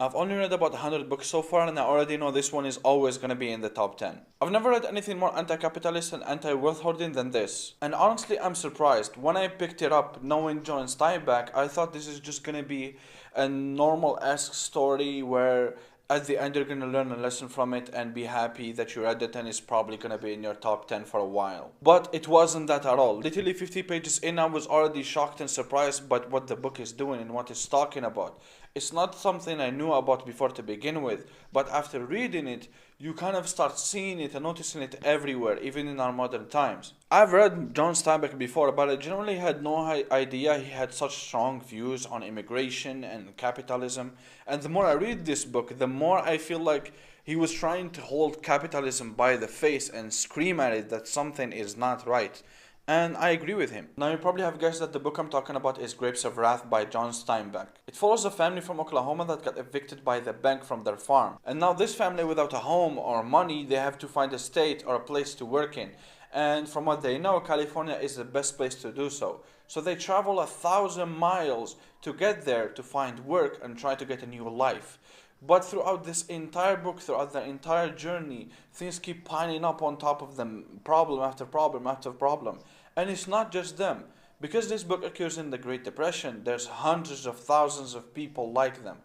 I've only read about 100 books so far, and I already know this one is always gonna be in the top 10. I've never read anything more anti-capitalist and anti-wealth hoarding than this. And honestly, I'm surprised. When I picked it up, knowing John Steinbeck, I thought this is just gonna be a normal-esque story where at the end you're gonna learn a lesson from it and be happy that you read it and it's probably gonna be in your top 10 for a while. But it wasn't that at all. Literally 50 pages in, I was already shocked and surprised by what the book is doing and what it's talking about. It's not something I knew about before to begin with, but after reading it, you kind of start seeing it and noticing it everywhere, even in our modern times. I've read John Steinbeck before, but I generally had no idea he had such strong views on immigration and capitalism. And the more I read this book, the more I feel like he was trying to hold capitalism by the face and scream at it that something is not right. And I agree with him. Now, you probably have guessed that the book I'm talking about is Grapes of Wrath by John Steinbeck. It follows a family from Oklahoma that got evicted by the bank from their farm. And now this family, without a home or money, they have to find a state or a place to work in. And from what they know, California is the best place to do so. So they travel 1,000 miles to get there to find work and try to get a new life. But throughout this entire book, throughout the entire journey, things keep piling up on top of them, problem after problem after problem. And it's not just them. Because this book occurs in the Great Depression, there's hundreds of thousands of people like them.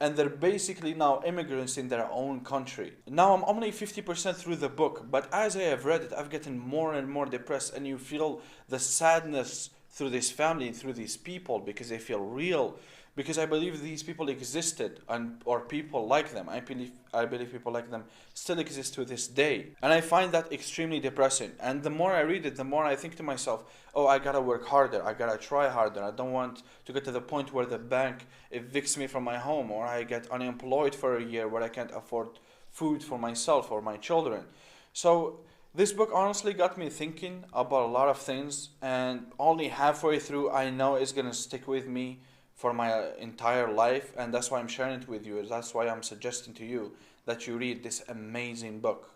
And they're basically now immigrants in their own country. Now I'm only 50% through the book, but as I have read it, I've gotten more and more depressed, and you feel the sadness through this family, through these people, because they feel real. Because I believe these people existed, and or people like them. I believe people like them still exist to this day, and I find that extremely depressing. And the more I read it, the more I think to myself, "Oh, I gotta work harder. I gotta try harder. I don't want to get to the point where the bank evicts me from my home, or I get unemployed for a year where I can't afford food for myself or my children." So this book honestly got me thinking about a lot of things, and only halfway through, I know it's gonna stick with me for my entire life, and that's why I'm sharing it with you. That's why I'm suggesting to you that you read this amazing book.